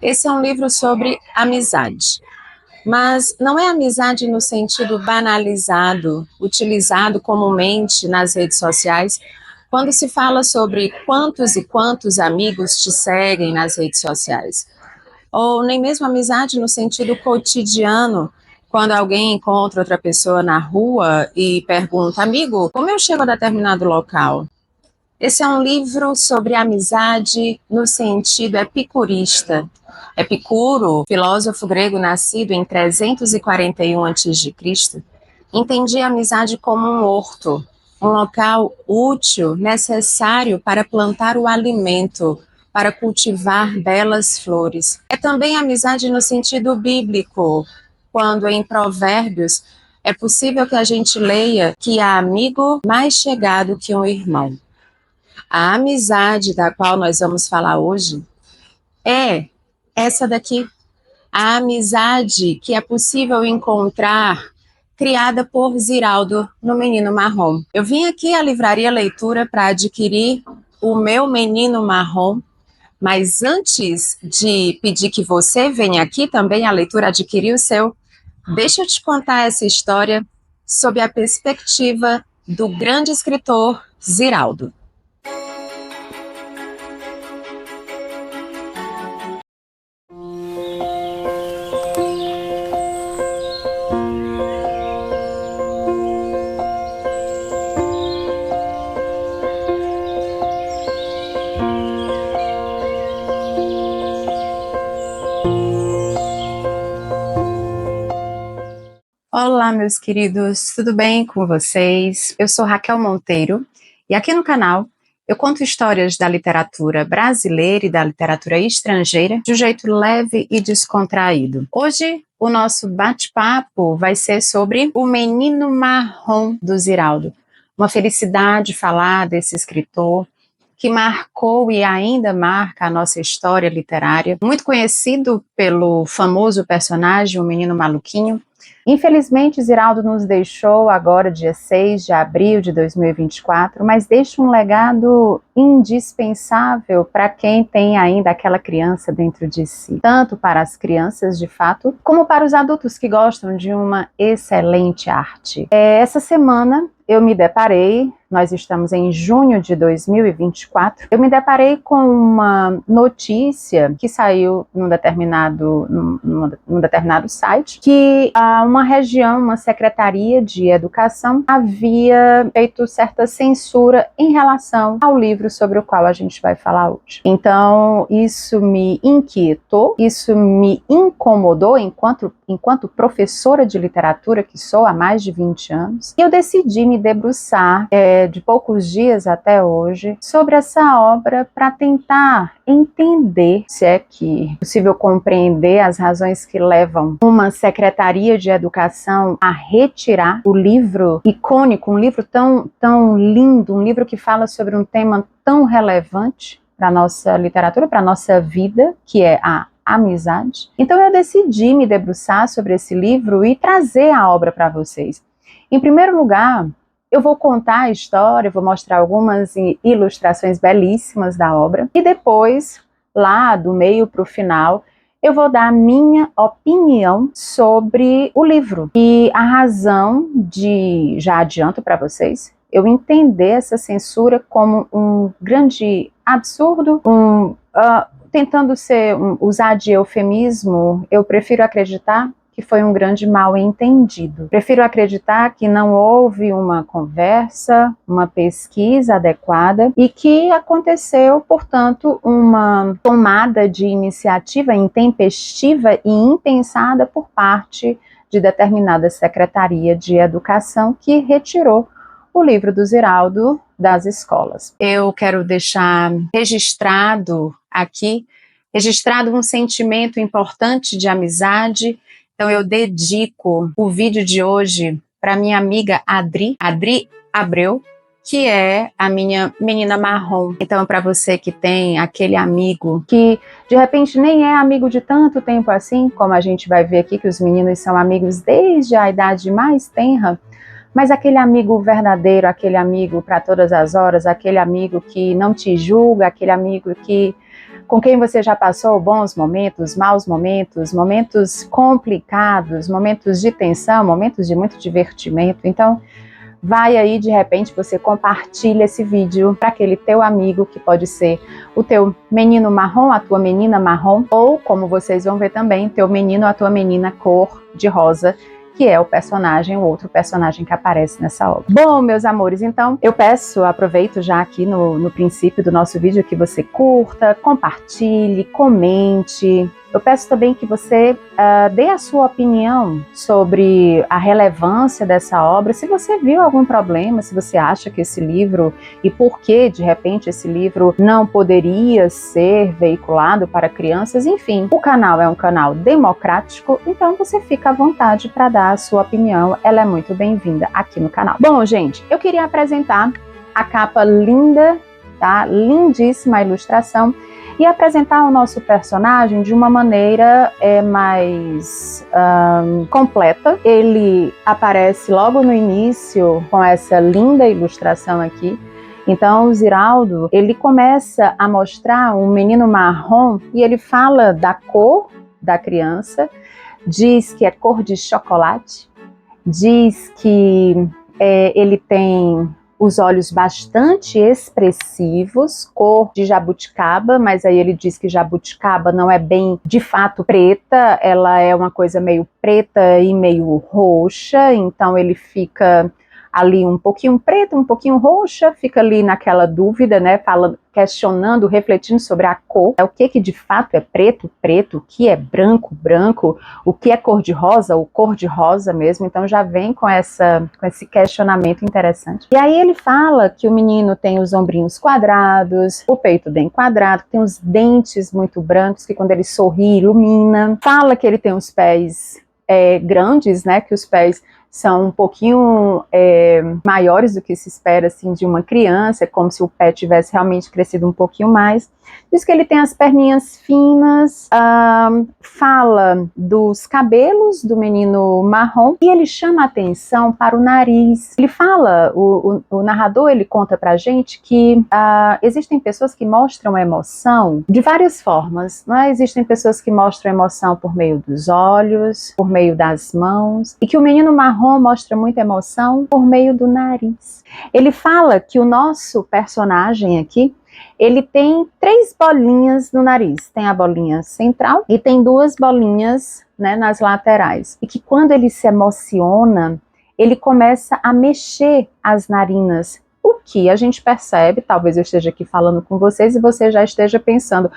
Esse é um livro sobre amizade, mas não é amizade no sentido banalizado, utilizado comumente nas redes sociais, quando se fala sobre quantos e quantos amigos te seguem nas redes sociais. Ou nem mesmo amizade no sentido cotidiano, quando alguém encontra outra pessoa na rua e pergunta: amigo, como eu chego a determinado local? Esse é um livro sobre amizade no sentido epicurista. Epicuro, filósofo grego nascido em 341 a.C., entendia a amizade como um horto, um local útil, necessário para plantar o alimento, para cultivar belas flores. É também amizade no sentido bíblico, quando em Provérbios é possível que a gente leia que há amigo mais chegado que um irmão. A amizade da qual nós vamos falar hoje é essa daqui, a amizade que é possível encontrar criada por Ziraldo no Menino Marrom. Eu vim aqui à Livraria Leitura para adquirir o meu Menino Marrom, mas antes de pedir que você venha aqui também à leitura adquirir o seu, deixa eu te contar essa história sob a perspectiva do grande escritor Ziraldo. Olá, meus queridos, tudo bem com vocês? Eu sou Raquel Monteiro e aqui no canal eu conto histórias da literatura brasileira e da literatura estrangeira de um jeito leve e descontraído. Hoje o nosso bate-papo vai ser sobre O Menino Marrom do Ziraldo. Uma felicidade falar desse escritor que marcou e ainda marca a nossa história literária, muito conhecido pelo famoso personagem O Menino Maluquinho. Infelizmente, Ziraldo nos deixou agora, dia 6 de abril de 2024, mas deixa um legado indispensável para quem tem ainda aquela criança dentro de si. Tanto para as crianças, de fato, como para os adultos que gostam de uma excelente arte. Essa semana eu me deparei, nós estamos em junho de 2024, eu me deparei com uma notícia que saiu num determinado site, que uma região, uma secretaria de educação havia feito certa censura em relação ao livro sobre o qual a gente vai falar hoje. Então, isso me inquietou, isso me incomodou enquanto professora de literatura que sou há mais de 20 anos, e eu decidi me debruçar de poucos dias até hoje sobre essa obra para tentar entender, se é que é possível compreender as razões que levam uma secretaria de educação a retirar o livro icônico, um livro tão lindo, um livro que fala sobre um tema tão relevante para a nossa literatura, para a nossa vida, que é a amizade. Então eu decidi me debruçar sobre esse livro e trazer a obra para vocês. Em primeiro lugar, eu vou contar a história, vou mostrar algumas ilustrações belíssimas da obra, e depois, lá do meio para o final, eu vou dar a minha opinião sobre o livro. E a razão de, já adianto para vocês, eu entender essa censura como um grande absurdo, tentando usar de eufemismo, eu prefiro acreditar que foi um grande mal-entendido. Prefiro acreditar que não houve uma conversa, uma pesquisa adequada e que aconteceu, portanto, uma tomada de iniciativa intempestiva e impensada por parte de determinada secretaria de educação que retirou o livro do Ziraldo das escolas. Eu quero deixar registrado aqui, um sentimento importante de amizade. Então eu dedico o vídeo de hoje para minha amiga Adri Abreu, que é a minha menina marrom. Então para você que tem aquele amigo que de repente nem é amigo de tanto tempo assim, como a gente vai ver aqui que os meninos são amigos desde a idade mais tenra, mas aquele amigo verdadeiro, aquele amigo para todas as horas, aquele amigo que não te julga, aquele amigo que com quem você já passou bons momentos, maus momentos, momentos complicados, momentos de tensão, momentos de muito divertimento. Então, vai aí, de repente, você compartilha esse vídeo para aquele teu amigo, que pode ser o teu menino marrom, a tua menina marrom, ou, como vocês vão ver também, teu menino, a tua menina cor de rosa, que é o personagem, o outro personagem que aparece nessa obra. Bom, meus amores, então eu peço, aproveito já aqui no princípio do nosso vídeo, que você curta, compartilhe, comente. Eu peço também que você dê a sua opinião sobre a relevância dessa obra, se você viu algum problema, se você acha que esse livro, e por que, de repente, esse livro não poderia ser veiculado para crianças. Enfim, o canal é um canal democrático, então você fica à vontade para dar a sua opinião, ela é muito bem-vinda aqui no canal. Bom, gente, eu queria apresentar a capa linda, tá? Lindíssima a ilustração, e apresentar o nosso personagem de uma maneira mais completa. Ele aparece logo no início com essa linda ilustração aqui. Então o Ziraldo, ele começa a mostrar um menino marrom e ele fala da cor da criança, diz que é cor de chocolate, diz que ele tem os olhos bastante expressivos, cor de jabuticaba, mas aí ele diz que jabuticaba não é bem de fato preta, ela é uma coisa meio preta e meio roxa, então ele fica ali um pouquinho preta, um pouquinho roxa, fica ali naquela dúvida, né, falando, questionando, refletindo sobre a cor, o que de fato é preto, preto, o que é branco, branco, o que é cor de rosa, o cor de rosa mesmo. Então já vem com esse questionamento interessante. E aí ele fala que o menino tem os ombrinhos quadrados, o peito bem quadrado, tem os dentes muito brancos, que quando ele sorri ilumina. Fala que ele tem os pés grandes, né, que os pés são um pouquinho maiores do que se espera assim, de uma criança, é como se o pé tivesse realmente crescido um pouquinho mais. Diz que ele tem as perninhas finas, fala dos cabelos do menino marrom e ele chama a atenção para o nariz. Ele fala, o narrador, ele conta pra gente que existem pessoas que mostram emoção de várias formas, né? Existem pessoas que mostram emoção por meio dos olhos, por meio das mãos, e que o menino marrom mostra muita emoção por meio do nariz. Ele fala que o nosso personagem aqui, ele tem 3 bolinhas no nariz. Tem a bolinha central e tem 2 bolinhas, né, nas laterais. E que quando ele se emociona, ele começa a mexer as narinas. O que a gente percebe, talvez eu esteja aqui falando com vocês e você já esteja pensando,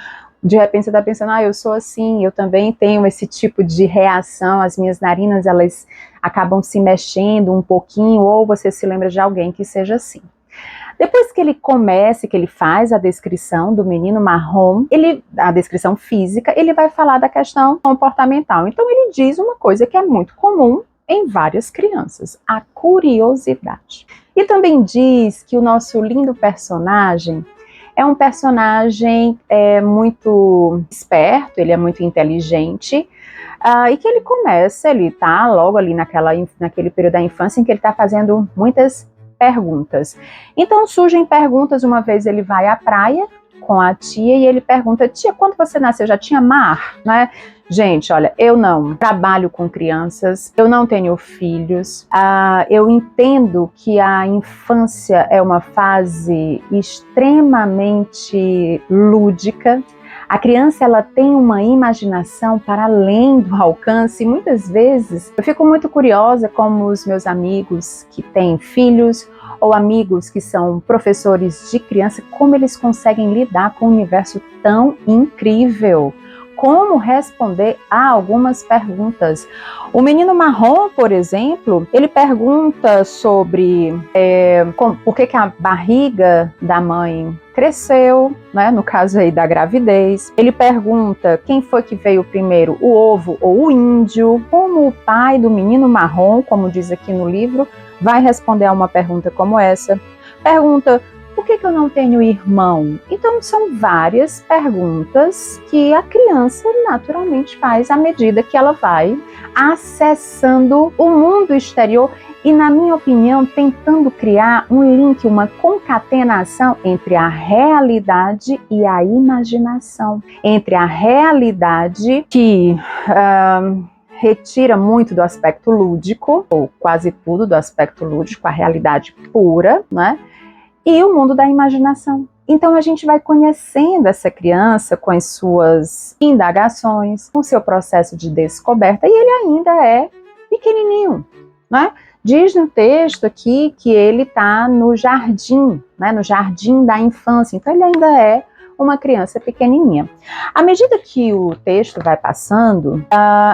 de repente você está pensando, eu sou assim, eu também tenho esse tipo de reação, as minhas narinas, elas acabam se mexendo um pouquinho, ou você se lembra de alguém que seja assim. Depois que ele começa, que ele faz a descrição do menino marrom, a descrição física, ele vai falar da questão comportamental. Então ele diz uma coisa que é muito comum em várias crianças, a curiosidade. E também diz que o nosso lindo personagem é um personagem muito esperto, ele é muito inteligente, e que ele tá logo ali naquele período da infância em que ele está fazendo muitas perguntas. Então surgem perguntas, uma vez ele vai à praia com a tia e ele pergunta, tia, quando você nasceu já tinha mar, né? Gente, olha, eu não trabalho com crianças, eu não tenho filhos, eu entendo que a infância é uma fase extremamente lúdica. A criança, ela tem uma imaginação para além do alcance, e muitas vezes eu fico muito curiosa como os meus amigos que têm filhos ou amigos que são professores de criança, como eles conseguem lidar com um universo tão incrível. Como responder a algumas perguntas. O menino marrom, por exemplo, ele pergunta sobre por que a barriga da mãe cresceu, né, no caso aí da gravidez. Ele pergunta quem foi que veio primeiro, o ovo ou o índio. Como o pai do menino marrom, como diz aqui no livro, vai responder a uma pergunta como essa. Pergunta Por que eu não tenho irmão? Então, são várias perguntas que a criança naturalmente faz à medida que ela vai acessando o mundo exterior e, na minha opinião, tentando criar um link, uma concatenação entre a realidade e a imaginação. Entre a realidade que retira muito do aspecto lúdico, ou quase tudo do aspecto lúdico, a realidade pura, né? E o mundo da imaginação. Então a gente vai conhecendo essa criança com as suas indagações, com o seu processo de descoberta, e ele ainda é pequenininho, né? Diz no texto aqui que ele está no jardim, né? No jardim da infância, então ele ainda é uma criança pequenininha. À medida que o texto vai passando,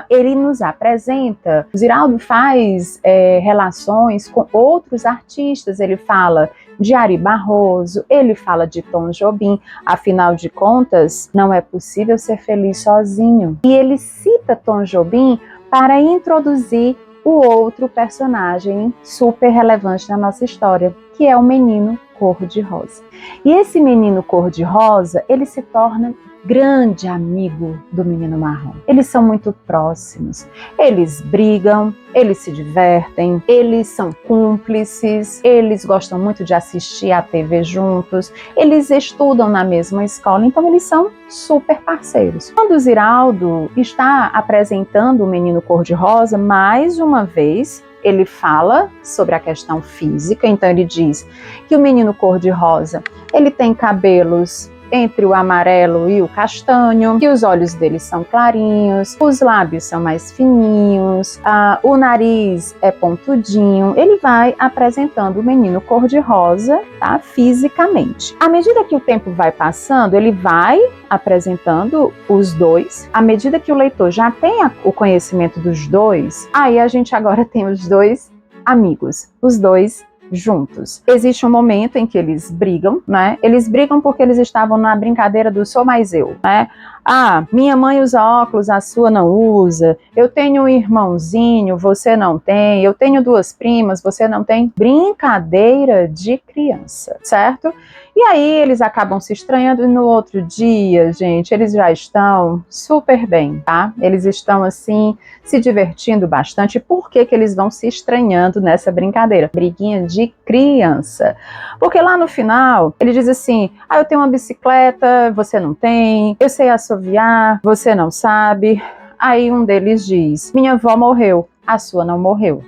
ele nos apresenta, o Ziraldo faz relações com outros artistas, ele fala de Ari Barroso, ele fala de Tom Jobim, afinal de contas, não é possível ser feliz sozinho. E ele cita Tom Jobim para introduzir o outro personagem super relevante na nossa história, que é o menino cor-de-rosa. E esse menino cor-de-rosa, ele se torna grande amigo do menino marrom. Eles são muito próximos, eles brigam, eles se divertem, eles são cúmplices, eles gostam muito de assistir à TV juntos, eles estudam na mesma escola, então eles são super parceiros. Quando o Ziraldo está apresentando o menino cor-de-rosa, mais uma vez, ele fala sobre a questão física, então ele diz que o menino cor-de-rosa, ele tem cabelos entre o amarelo e o castanho, que os olhos dele são clarinhos, os lábios são mais fininhos, o nariz é pontudinho. Ele vai apresentando o menino cor-de-rosa, tá, fisicamente. À medida que o tempo vai passando, ele vai apresentando os dois. À medida que o leitor já tem o conhecimento dos dois, aí a gente agora tem os dois amigos, os dois juntos. Existe um momento em que eles brigam, né? Eles brigam porque eles estavam na brincadeira do sou mais eu, né? Ah, minha mãe usa óculos, a sua não usa. Eu tenho um irmãozinho, você não tem. Eu tenho duas primas, você não tem. Brincadeira de criança, certo? E aí eles acabam se estranhando e no outro dia, gente, eles já estão super bem, tá? Eles estão assim, se divertindo bastante. Por que eles vão se estranhando nessa brincadeira? Briguinha de criança. Porque lá no final, ele diz assim, eu tenho uma bicicleta, você não tem. Eu sei assoviar, você não sabe. Aí um deles diz, minha avó morreu, a sua não morreu.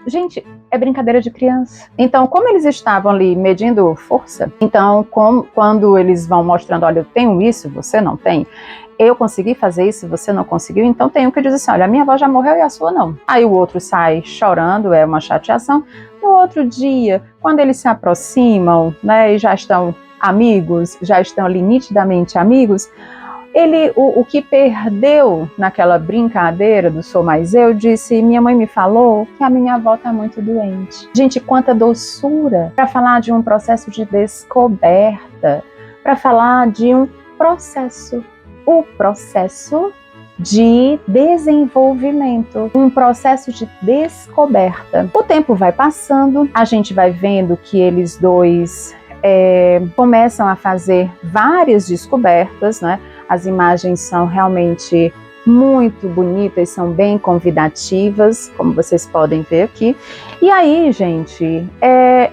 Gente, é brincadeira de criança. Então, como eles estavam ali medindo força, então, quando eles vão mostrando, olha, eu tenho isso, você não tem, eu consegui fazer isso, você não conseguiu, então tem um que diz assim, olha, a minha avó já morreu e a sua não. Aí o outro sai chorando, é uma chateação. No outro dia, quando eles se aproximam, né, e já estão amigos, já estão ali nitidamente amigos, o que perdeu naquela brincadeira do sou mais eu, disse, minha mãe me falou que a minha avó está muito doente. Gente, quanta doçura para falar de um processo de descoberta, para falar de um processo, o processo de desenvolvimento, um processo de descoberta. O tempo vai passando, a gente vai vendo que eles dois começam a fazer várias descobertas, né? As imagens são realmente muito bonitas, são bem convidativas, como vocês podem ver aqui. E aí, gente,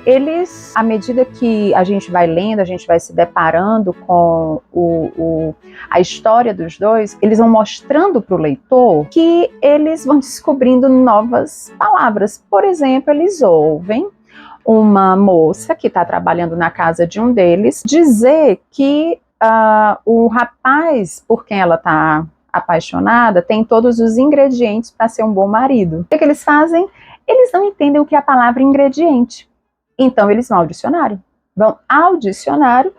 eles, à medida que a gente vai lendo, a gente vai se deparando com a história dos dois, eles vão mostrando para o leitor que eles vão descobrindo novas palavras. Por exemplo, eles ouvem uma moça que está trabalhando na casa de um deles dizer que o rapaz por quem ela está apaixonada tem todos os ingredientes para ser um bom marido. O que eles fazem? Eles não entendem o que é a palavra ingrediente. Então eles vão ao dicionário. Vão ao dicionário,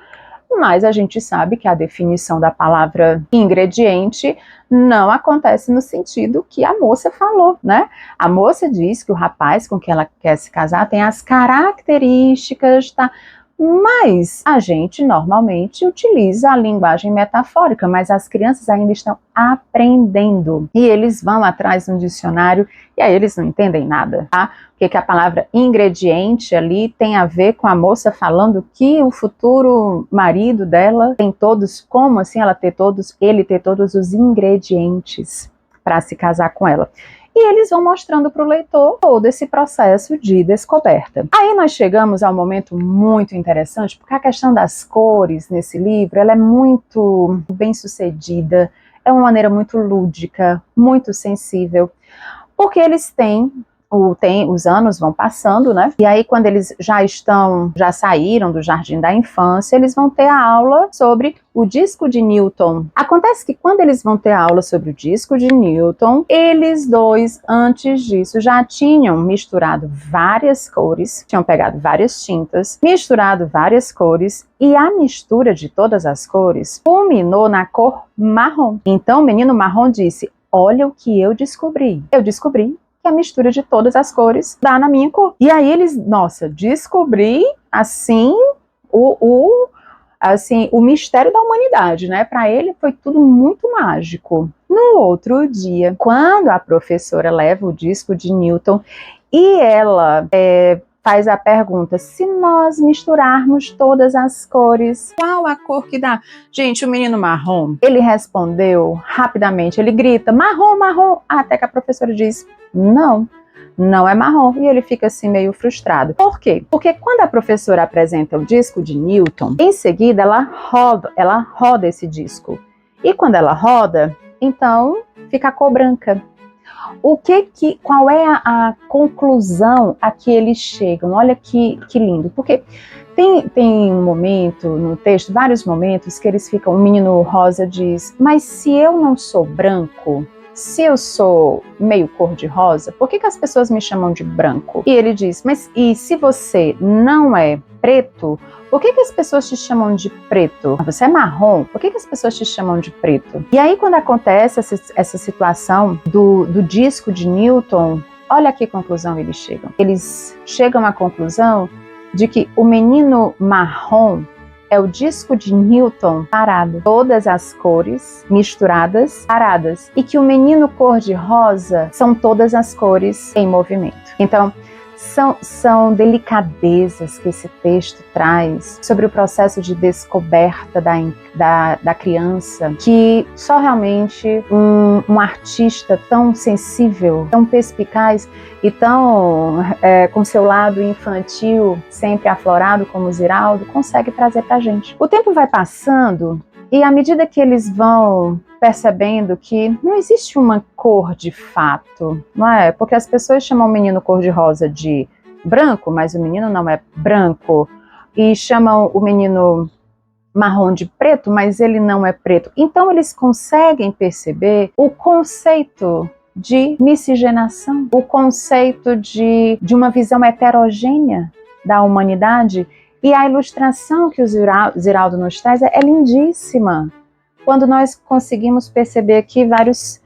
mas a gente sabe que a definição da palavra ingrediente não acontece no sentido que a moça falou, né? A moça diz que o rapaz com quem ela quer se casar tem as características, tá? Mas a gente normalmente utiliza a linguagem metafórica, mas as crianças ainda estão aprendendo. E eles vão atrás no dicionário e aí eles não entendem nada, tá? O que a palavra ingrediente ali tem a ver com a moça falando que o futuro marido dela tem todos, como assim ele ter todos os ingredientes para se casar com ela. E eles vão mostrando para o leitor todo esse processo de descoberta. Aí nós chegamos a um momento muito interessante, porque a questão das cores nesse livro, ela é muito bem sucedida, é uma maneira muito lúdica, muito sensível, porque eles os anos vão passando, né? E aí quando eles já saíram do jardim da infância, eles vão ter a aula sobre o disco de Newton. Acontece que quando eles vão ter a aula sobre o disco de Newton, eles dois, antes disso, já tinham misturado várias cores, tinham pegado várias tintas, misturado várias cores, e a mistura de todas as cores culminou na cor marrom. Então o menino marrom disse: olha o que eu descobri. Eu descobri a mistura de todas as cores dá na minha cor. E aí eles, nossa, descobri assim o mistério da humanidade, né? Para ele foi tudo muito mágico. No outro dia, quando a professora leva o disco de Newton e ela faz a pergunta: se nós misturarmos todas as cores, qual a cor que dá? Gente, o menino marrom, ele respondeu rapidamente, ele grita: marrom, marrom, até que a professora diz: não, não é marrom. E ele fica assim meio frustrado. Por quê? Porque quando a professora apresenta o disco de Newton, em seguida ela roda esse disco. E quando ela roda, então fica a cor branca. Qual é a conclusão a que eles chegam? Olha que lindo, porque tem um momento no texto, vários momentos, que eles ficam, o menino rosa diz: mas se eu não sou branco, se eu sou meio cor-de-rosa, por que as pessoas me chamam de branco? E ele diz: mas e se você não é preto, por que as pessoas te chamam de preto? Você é marrom, por que as pessoas te chamam de preto? E aí quando acontece essa situação do disco de Newton, olha a que conclusão eles chegam. Eles chegam à conclusão de que o menino marrom é o disco de Newton parado, todas as cores misturadas, paradas, e que o menino cor-de-rosa são todas as cores em movimento. Então, são delicadezas que esse texto traz sobre o processo de descoberta da criança, que só realmente um artista tão sensível, tão perspicaz e tão com seu lado infantil sempre aflorado como o Ziraldo consegue trazer pra gente. O tempo vai passando e à medida que eles vão percebendo que não existe uma cor de fato, não é? Porque as pessoas chamam o menino cor-de-rosa de branco, mas o menino não é branco, e chamam o menino marrom de preto, mas ele não é preto. Então eles conseguem perceber o conceito de miscigenação, o conceito de uma visão heterogênea da humanidade, e a ilustração que o Ziraldo nos traz é lindíssima. Quando nós conseguimos perceber aqui vários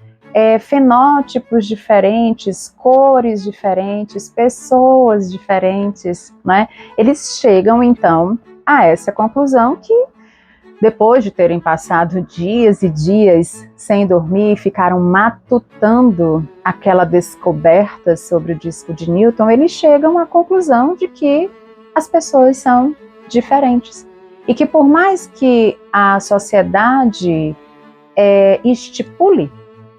fenótipos diferentes, cores diferentes, pessoas diferentes, né? Eles chegam então a essa conclusão que, depois de terem passado dias e dias sem dormir, ficaram matutando aquela descoberta sobre o disco de Newton, eles chegam à conclusão de que as pessoas são diferentes. E que por mais que a sociedade estipule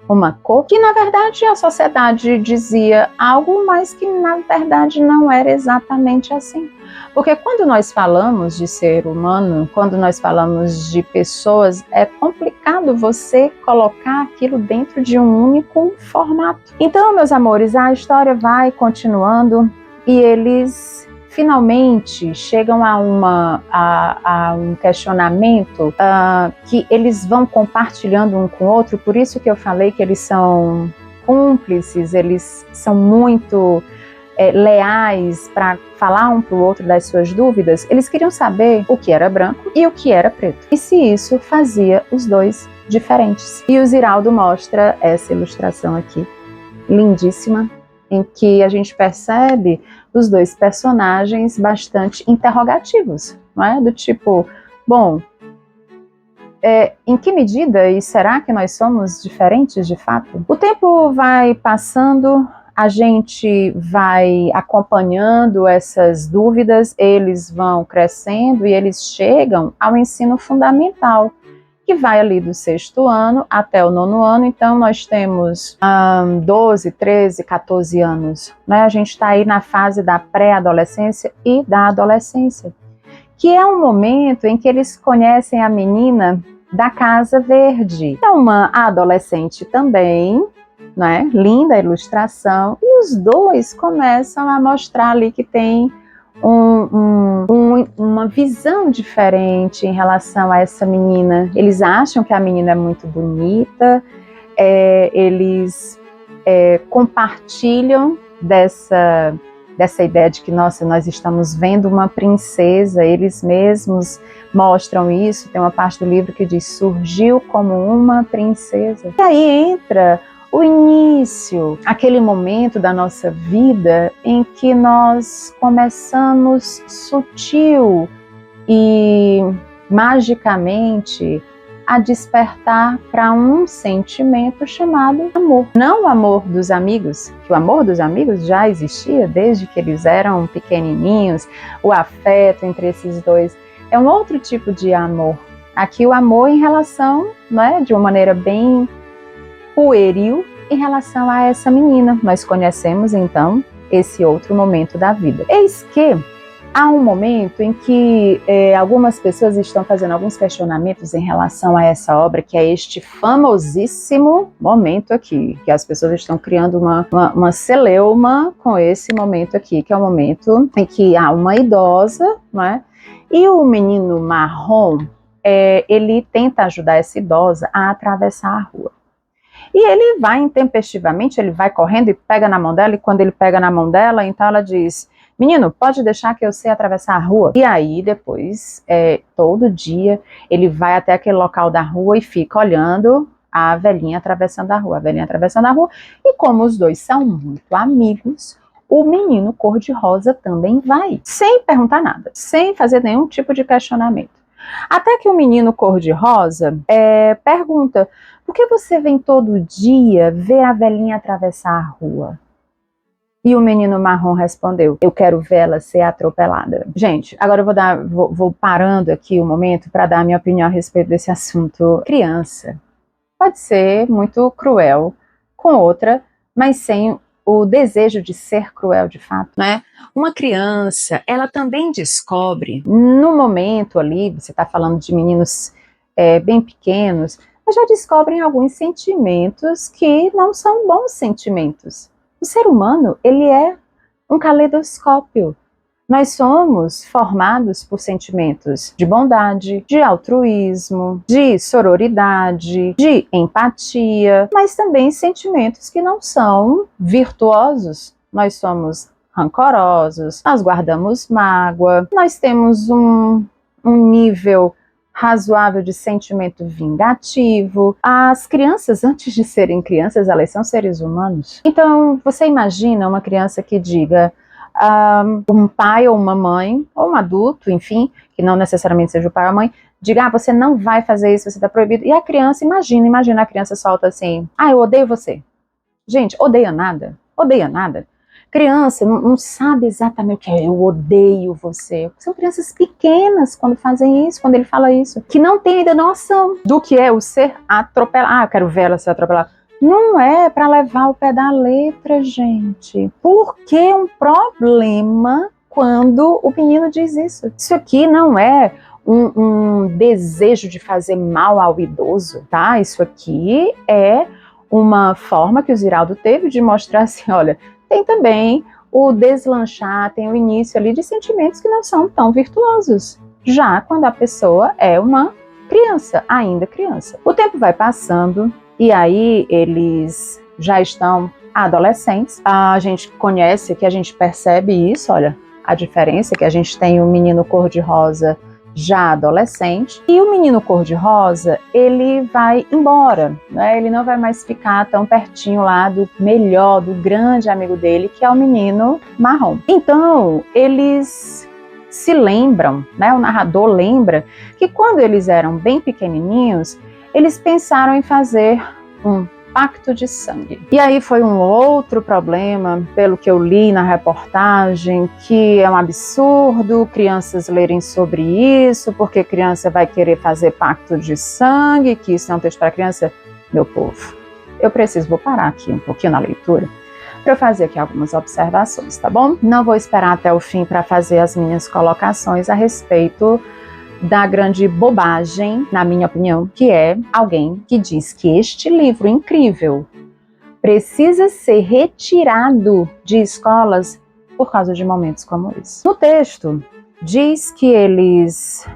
uma cor, que na verdade a sociedade dizia algo, mas que na verdade não era exatamente assim. Porque quando nós falamos de ser humano, quando nós falamos de pessoas, é complicado você colocar aquilo dentro de um único formato. Então, meus amores, a história vai continuando e eles finalmente chegam a um questionamento que eles vão compartilhando um com o outro. Por isso que eu falei que eles são cúmplices, eles são muito leais para falar um para o outro das suas dúvidas. Eles queriam saber o que era branco e o que era preto, e se isso fazia os dois diferentes. E o Ziraldo mostra essa ilustração aqui, lindíssima, em que a gente percebe os dois personagens bastante interrogativos. não é? Do tipo, bom, em que medida e será que nós somos diferentes de fato? O tempo vai passando, a gente vai acompanhando essas dúvidas, eles vão crescendo e eles chegam ao ensino fundamental, que vai ali do 6º ano até o 9º ano. Então nós temos 12, 13, 14 anos, né? A gente está aí na fase da pré-adolescência e da adolescência, que é um momento em que eles conhecem a menina da Casa Verde. É uma adolescente também, né? Linda ilustração, e os dois começam a mostrar ali que tem uma visão diferente em relação a essa menina. Eles acham que a menina é muito bonita, eles compartilham dessa ideia de que, nossa, nós estamos vendo uma princesa. Eles mesmos mostram isso. Tem uma parte do livro que diz: surgiu como uma princesa. E aí entra o início, aquele momento da nossa vida em que nós começamos sutil e magicamente a despertar para um sentimento chamado amor. Não o amor dos amigos, que o amor dos amigos já existia desde que eles eram pequenininhos, o afeto entre esses dois. É um outro tipo de amor. Aqui o amor em relação, né, de uma maneira bem pueril, em relação a essa menina. Nós conhecemos então esse outro momento da vida. Eis que há um momento em que algumas pessoas estão fazendo alguns questionamentos em relação a essa obra, que é este famosíssimo momento aqui, que as pessoas estão criando uma celeuma com esse momento aqui, que é o momento em que há uma idosa, não é? E o menino marrom, ele tenta ajudar essa idosa a atravessar a rua. E ele vai intempestivamente, ele vai correndo e pega na mão dela, e quando ele pega na mão dela, então ela diz: menino, pode deixar que eu sei atravessar a rua? E aí depois, todo dia, ele vai até aquele local da rua e fica olhando a velhinha atravessando a rua, e como os dois são muito amigos, o menino cor-de-rosa também vai, sem perguntar nada, sem fazer nenhum tipo de questionamento. Até que o menino cor-de-rosa pergunta: por que você vem todo dia ver a velhinha atravessar a rua? E o menino marrom respondeu: eu quero ver ela ser atropelada. Gente, agora eu vou parando aqui um momento para dar a minha opinião a respeito desse assunto. Criança pode ser muito cruel com outra, mas sem o desejo de ser cruel de fato, né? Uma criança, ela também descobre, no momento ali, você está falando de meninos bem pequenos, mas já descobrem alguns sentimentos que não são bons sentimentos. O ser humano, ele é um caleidoscópio. Nós somos formados por sentimentos de bondade, de altruísmo, de sororidade, de empatia, mas também sentimentos que não são virtuosos. Nós somos rancorosos, nós guardamos mágoa, nós temos um nível razoável de sentimento vingativo. As crianças, antes de serem crianças, elas são seres humanos. Então, você imagina uma criança que diga, um pai ou uma mãe, ou um adulto, enfim, que não necessariamente seja o pai ou a mãe, diga: você não vai fazer isso, você está proibido. E a criança, imagina a criança solta assim: eu odeio você. Gente, odeia nada. Criança não sabe exatamente o que é eu odeio você. São crianças pequenas quando fazem isso, quando ele fala isso, que não tem ainda noção do que é o ser atropelado. Eu quero ver ela ser atropelada. Não é para levar o pé da letra, gente. Por que um problema quando o menino diz isso? Isso aqui não é um desejo de fazer mal ao idoso, tá? Isso aqui é uma forma que o Ziraldo teve de mostrar assim: olha, tem também o deslanchar, tem o início ali de sentimentos que não são tão virtuosos, já quando a pessoa é uma criança, ainda criança. O tempo vai passando e aí eles já estão adolescentes. A gente conhece, que a gente percebe isso, olha, a diferença, que a gente tem o menino cor-de-rosa já adolescente, e o menino cor-de-rosa, ele vai embora, né? Ele não vai mais ficar tão pertinho lá do grande amigo dele, que é o menino marrom. Então, eles se lembram, né, o narrador lembra que quando eles eram bem pequenininhos, eles pensaram em fazer um pacto de sangue. E aí foi um outro problema, pelo que eu li na reportagem, que é um absurdo crianças lerem sobre isso, porque criança vai querer fazer pacto de sangue, que isso é um texto para criança. Meu povo, vou parar aqui um pouquinho na leitura, para eu fazer aqui algumas observações, tá bom? Não vou esperar até o fim para fazer as minhas colocações a respeito da grande bobagem, na minha opinião, que é alguém que diz que este livro incrível precisa ser retirado de escolas por causa de momentos como esse. No texto, diz que eles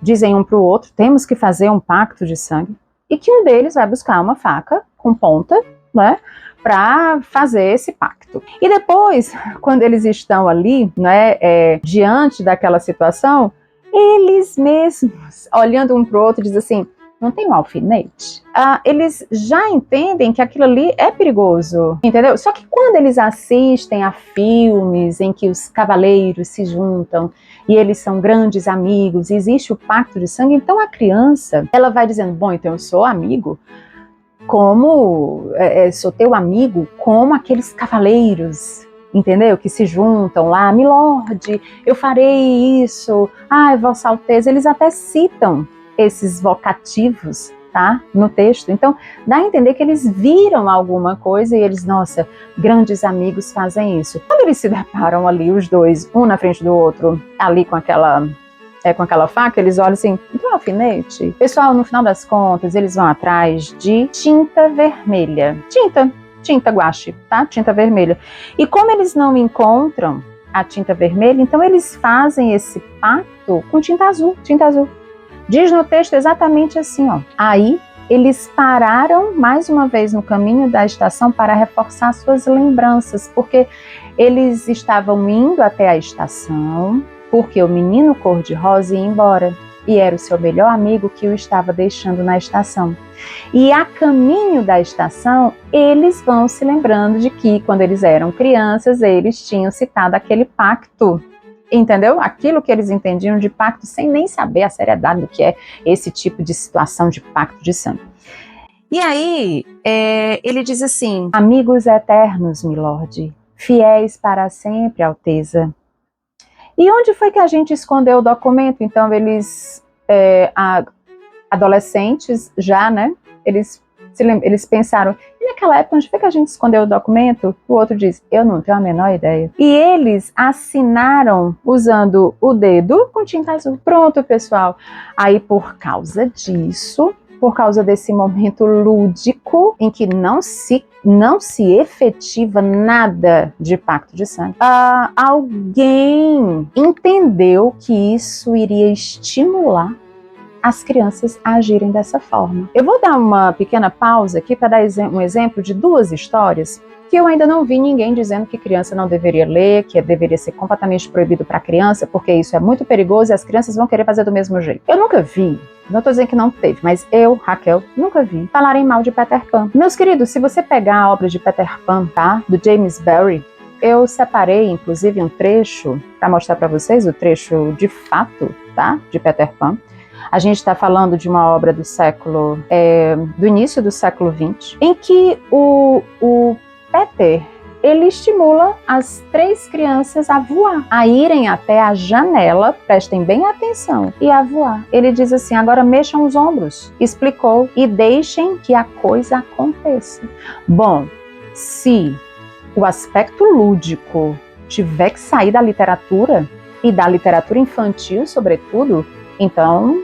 dizem um para o outro, temos que fazer um pacto de sangue, e que um deles vai buscar uma faca com ponta, né, para fazer esse pacto. E depois, quando eles estão ali, né, diante daquela situação, eles mesmos, olhando um para o outro, dizem assim, não tem um alfinete? Eles já entendem que aquilo ali é perigoso, entendeu? Só que quando eles assistem a filmes em que os cavaleiros se juntam e eles são grandes amigos, e existe o pacto de sangue, então a criança, ela vai dizendo, bom, então eu sou amigo, sou teu amigo como aqueles cavaleiros, entendeu? Que se juntam lá, milord, eu farei isso, vossa alteza, eles até citam esses vocativos, tá? No texto, então dá a entender que eles viram alguma coisa e eles, nossa, grandes amigos fazem isso. Quando eles se deparam ali, os dois, um na frente do outro, ali com aquela faca, eles olham assim, então alfinete? Pessoal, no final das contas, eles vão atrás de tinta vermelha. Tinta guache, tá? Tinta vermelha. E como eles não encontram a tinta vermelha, então eles fazem esse pacto com tinta azul. Diz no texto exatamente assim, ó. Aí eles pararam mais uma vez no caminho da estação para reforçar suas lembranças, porque eles estavam indo até a estação, porque o menino cor-de-rosa ia embora e era o seu melhor amigo que o estava deixando na estação. E a caminho da estação, eles vão se lembrando de que, quando eles eram crianças, eles tinham citado aquele pacto, entendeu? Aquilo que eles entendiam de pacto, sem nem saber a seriedade do que é esse tipo de situação de pacto de sangue. E aí, ele diz assim, amigos eternos, milord, fiéis para sempre, alteza. E onde foi que a gente escondeu o documento? Então, eles, adolescentes já, né? Eles pensaram, e naquela época, onde foi que a gente escondeu o documento? O outro diz, eu não tenho a menor ideia. E eles assinaram usando o dedo com tinta azul. Pronto, pessoal. Aí, por causa disso, por causa desse momento lúdico, em que não se efetiva nada de pacto de sangue, alguém entendeu que isso iria estimular as crianças a agirem dessa forma. Eu vou dar uma pequena pausa aqui para dar um exemplo de duas histórias que eu ainda não vi ninguém dizendo que criança não deveria ler, que deveria ser completamente proibido para criança, porque isso é muito perigoso e as crianças vão querer fazer do mesmo jeito. Eu nunca vi, não estou dizendo que não teve, mas eu, Raquel, nunca vi falarem mal de Peter Pan. Meus queridos, se você pegar a obra de Peter Pan, tá, do James Barrie, eu separei, inclusive, um trecho para mostrar para vocês, o trecho de fato, tá, de Peter Pan. A gente está falando de uma obra do início do século XX, em que o Peter, ele estimula as três crianças a voar, a irem até a janela, prestem bem atenção, e a voar. Ele diz assim, agora mexam os ombros, explicou, e deixem que a coisa aconteça. Bom, se o aspecto lúdico tiver que sair da literatura, e da literatura infantil, sobretudo, então,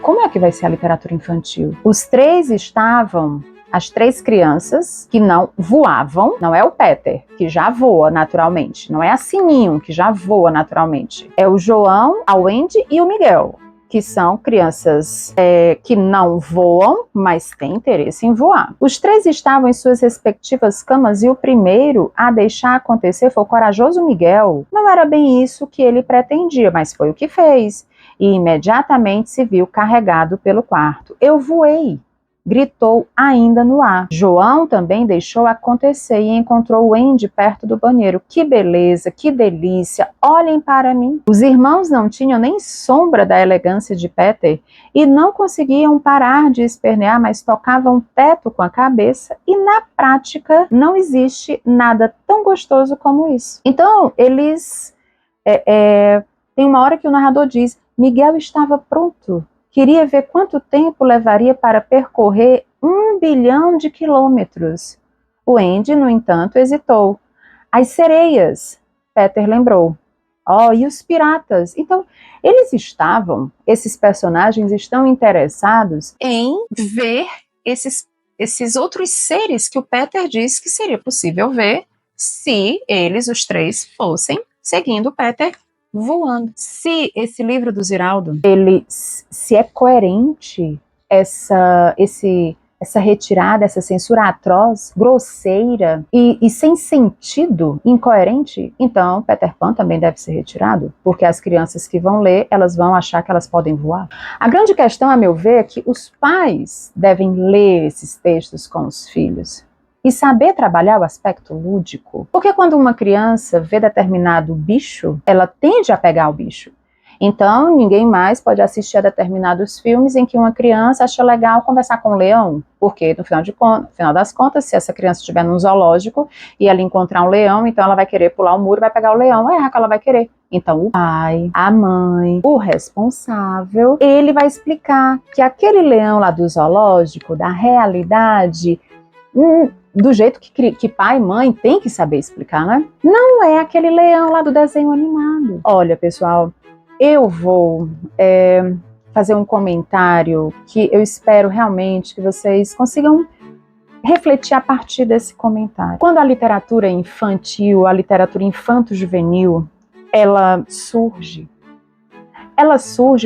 como é que vai ser a literatura infantil? Os três estavam... As três crianças que não voavam, não é o Peter, que já voa naturalmente, não é a Sininho, que já voa naturalmente. É o João, a Wendy e o Miguel, que são crianças que não voam, mas têm interesse em voar. Os três estavam em suas respectivas camas e o primeiro a deixar acontecer foi o corajoso Miguel. Não era bem isso que ele pretendia, mas foi o que fez. E imediatamente se viu carregado pelo quarto. Eu voei. gritou ainda no ar. João também deixou acontecer e encontrou o Andy perto do banheiro. Que beleza, que delícia, olhem para mim. Os irmãos não tinham nem sombra da elegância de Peter e não conseguiam parar de espernear, mas tocavam o teto com a cabeça e na prática não existe nada tão gostoso como isso. Então, eles... tem uma hora que o narrador diz, Miguel estava pronto. Queria ver quanto tempo levaria para percorrer 1 bilhão de quilômetros. O Andy, no entanto, hesitou. As sereias, Peter lembrou. Oh, e os piratas? Então, esses personagens estão interessados em ver esses outros seres que o Peter disse que seria possível ver se eles, os três, fossem seguindo o Peter voando. Se esse livro do Ziraldo, se é coerente essa retirada, essa censura atroz, grosseira e sem sentido, incoerente, então Peter Pan também deve ser retirado, porque as crianças que vão ler, elas vão achar que elas podem voar. A grande questão, a meu ver, é que os pais devem ler esses textos com os filhos e saber trabalhar o aspecto lúdico. Porque quando uma criança vê determinado bicho, ela tende a pegar o bicho. Então, ninguém mais pode assistir a determinados filmes em que uma criança acha legal conversar com um leão, porque no final das contas, se essa criança estiver num zoológico e ela encontrar um leão, então ela vai querer pular o muro e vai pegar o leão, é que ela vai querer. Então o pai, a mãe, o responsável, ele vai explicar que aquele leão lá do zoológico, da realidade, do jeito que pai e mãe tem que saber explicar, né? Não é aquele leão lá do desenho animado. Olha, pessoal, eu vou fazer um comentário que eu espero realmente que vocês consigam refletir a partir desse comentário. Quando a literatura infantil, a literatura infanto-juvenil, ela surge,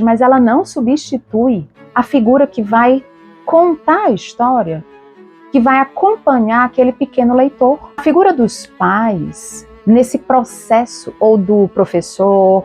mas ela não substitui a figura que vai contar a história, que vai acompanhar aquele pequeno leitor. A figura dos pais, nesse processo, ou do professor,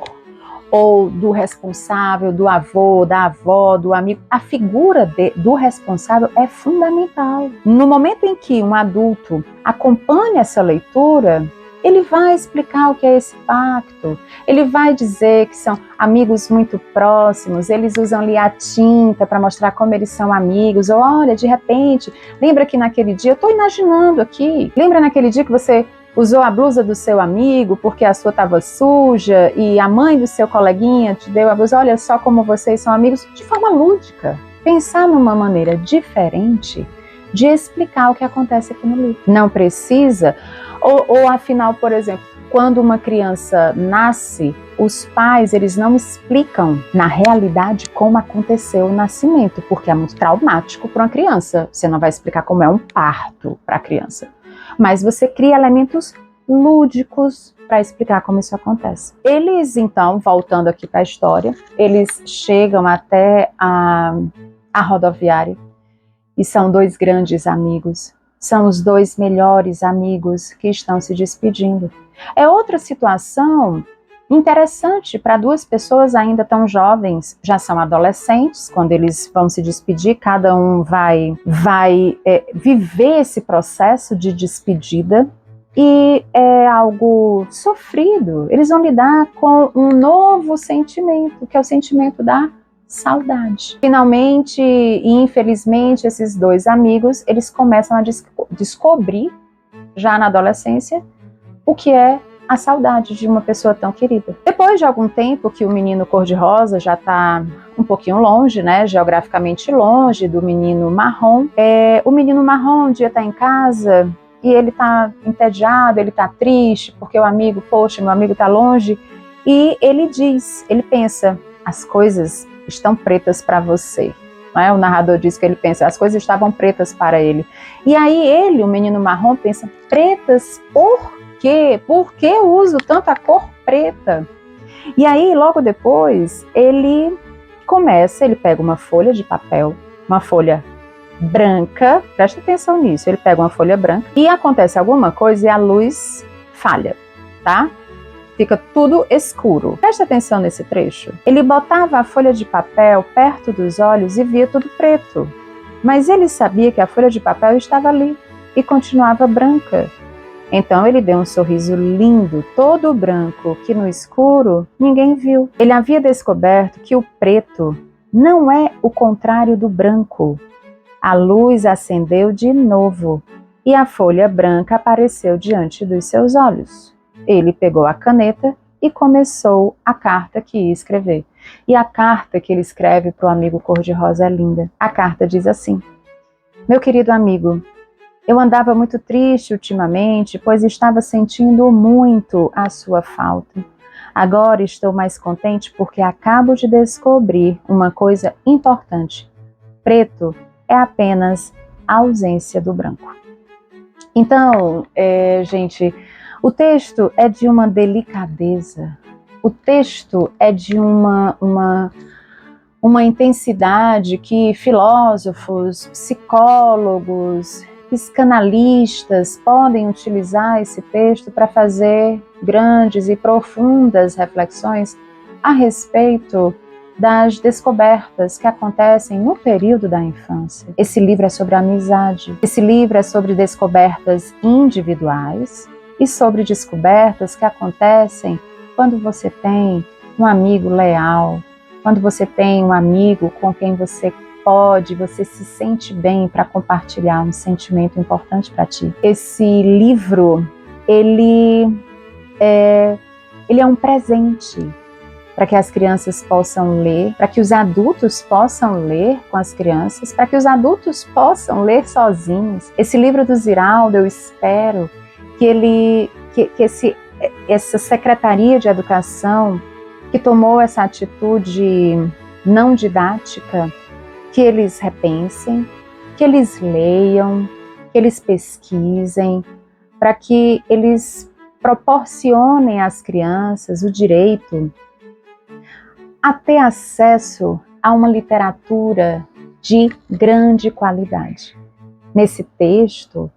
ou do responsável, do avô, da avó, do amigo, a figura do responsável é fundamental. No momento em que um adulto acompanha essa leitura, ele vai explicar o que é esse pacto, ele vai dizer que são amigos muito próximos, eles usam ali a tinta para mostrar como eles são amigos, ou olha, de repente, lembra que naquele dia, eu estou imaginando aqui, lembra naquele dia que você usou a blusa do seu amigo porque a sua estava suja e a mãe do seu coleguinha te deu a blusa, olha só como vocês são amigos, de forma lúdica. Pensar numa maneira diferente de explicar o que acontece aqui no livro. Não precisa, ou afinal, por exemplo, quando uma criança nasce, os pais, eles não explicam na realidade como aconteceu o nascimento, porque é muito traumático para uma criança. Você não vai explicar como é um parto para a criança. Mas você cria elementos lúdicos para explicar como isso acontece. Eles, então, voltando aqui para a história, eles chegam até a rodoviária e são dois grandes amigos. São os dois melhores amigos que estão se despedindo. É outra situação interessante para duas pessoas ainda tão jovens, já são adolescentes, quando eles vão se despedir, cada um vai viver esse processo de despedida e é algo sofrido. Eles vão lidar com um novo sentimento, que é o sentimento da saudade. Finalmente e infelizmente, esses dois amigos, eles começam a descobrir, já na adolescência, o que é a saudade de uma pessoa tão querida. Depois de algum tempo que o menino cor-de-rosa já está um pouquinho longe, né, geograficamente longe do menino marrom, o menino marrom um dia está em casa e ele está entediado, ele está triste, porque o amigo, poxa, meu amigo está longe, e ele pensa, as coisas estão pretas para você. Não é? O narrador diz que ele pensa, as coisas estavam pretas para ele. E aí o menino marrom, pensa, pretas por quê? Por que eu uso tanto a cor preta? E aí, logo depois, ele pega uma folha de papel, uma folha branca, presta atenção nisso, ele pega uma folha branca e acontece alguma coisa e a luz falha, tá? Fica tudo escuro. Presta atenção nesse trecho. Ele botava a folha de papel perto dos olhos e via tudo preto. mas ele sabia que a folha de papel estava ali e continuava branca. Então ele deu um sorriso lindo, todo branco, que no escuro ninguém viu. Ele havia descoberto que o preto não é o contrário do branco. A luz acendeu de novo e a folha branca apareceu diante dos seus olhos. Ele pegou a caneta e começou a carta que ia escrever. E a carta que ele escreve para o amigo cor-de-rosa é linda. A carta diz assim: meu querido amigo, eu andava muito triste ultimamente, pois estava sentindo muito a sua falta. Agora estou mais contente porque acabo de descobrir uma coisa importante. Preto é apenas a ausência do branco. Então, gente, o texto é de uma delicadeza. O texto é de uma intensidade que filósofos, psicólogos, psicanalistas podem utilizar esse texto para fazer grandes e profundas reflexões a respeito das descobertas que acontecem no período da infância. Esse livro é sobre amizade, esse livro é sobre descobertas individuais e sobre descobertas que acontecem quando você tem um amigo leal, quando você tem um amigo com quem você se sente bem para compartilhar um sentimento importante para ti. Esse livro, ele é um presente para que as crianças possam ler, para que os adultos possam ler com as crianças, para que os adultos possam ler sozinhos. Esse livro do Ziraldo, eu espero que essa Secretaria de Educação que tomou essa atitude não didática, que eles repensem, que eles leiam, que eles pesquisem, para que eles proporcionem às crianças o direito a ter acesso a uma literatura de grande qualidade. Nesse texto,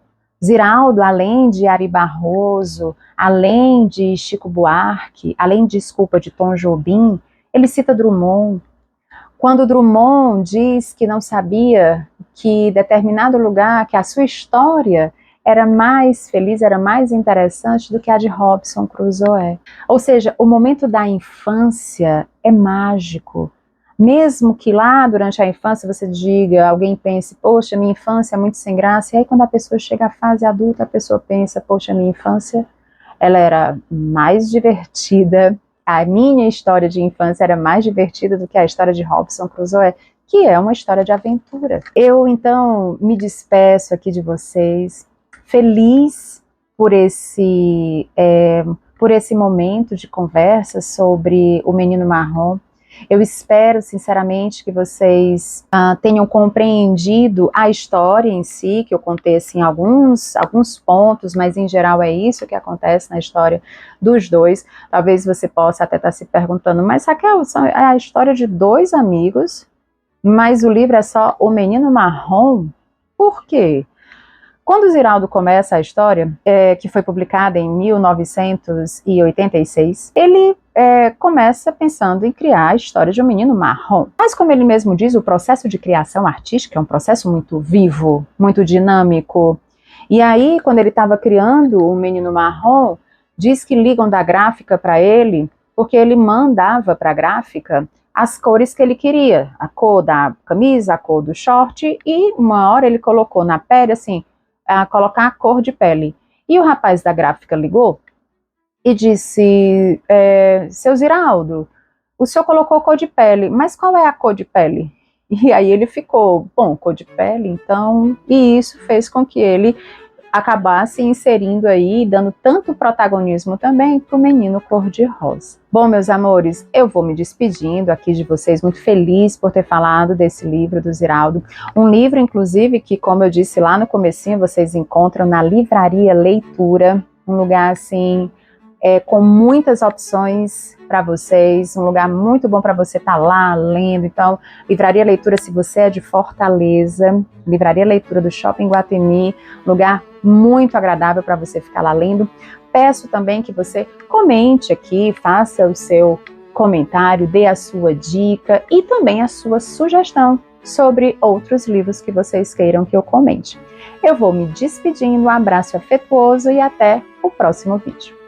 Ziraldo, além de Ari Barroso, além de Chico Buarque, além de Tom Jobim, ele cita Drummond. Quando Drummond diz que não sabia que determinado lugar, que a sua história era mais feliz, era mais interessante do que a de Robinson Crusoe. Ou seja, o momento da infância é mágico. Mesmo que lá durante a infância você diga, alguém pense, poxa, minha infância é muito sem graça, e aí quando a pessoa chega à fase adulta, a pessoa pensa, poxa, minha infância, ela era mais divertida, a minha história de infância era mais divertida do que a história de Robinson Crusoe, que é uma história de aventura. Eu, então, me despeço aqui de vocês, feliz por esse momento de conversa sobre o Menino Marrom. Eu espero, sinceramente, que vocês tenham compreendido a história em si, que eu contei assim, alguns pontos, mas em geral é isso que acontece na história dos dois. Talvez você possa até estar se perguntando, mas Raquel, é a história de dois amigos, mas o livro é só O Menino Marrom? Por quê? Quando o Ziraldo começa a história, que foi publicada em 1986, ele começa pensando em criar a história de um menino marrom. Mas como ele mesmo diz, o processo de criação artística é um processo muito vivo, muito dinâmico. E aí, quando ele estava criando o menino marrom, diz que ligam da gráfica para ele, porque ele mandava para a gráfica as cores que ele queria, a cor da camisa, a cor do short, e uma hora ele colocou na pele assim, a colocar a cor de pele. E o rapaz da gráfica ligou e disse, seu Ziraldo, o senhor colocou cor de pele, mas qual é a cor de pele? E aí ele ficou, bom, cor de pele, então, e isso fez com que ele acabasse inserindo aí, dando tanto protagonismo também para o menino cor-de-rosa. Bom, meus amores, eu vou me despedindo aqui de vocês, muito feliz por ter falado desse livro do Ziraldo, um livro, inclusive, que, como eu disse lá no comecinho, vocês encontram na Livraria Leitura, um lugar, assim, com muitas opções para vocês, um lugar muito bom para você estar lá lendo. Então, Livraria Leitura, se você é de Fortaleza, Livraria Leitura do Shopping Guatemi, lugar muito agradável para você ficar lá lendo. Peço também que você comente aqui, faça o seu comentário, dê a sua dica e também a sua sugestão. sobre outros livros que vocês queiram que eu comente. Eu vou me despedindo, um abraço afetuoso e até o próximo vídeo.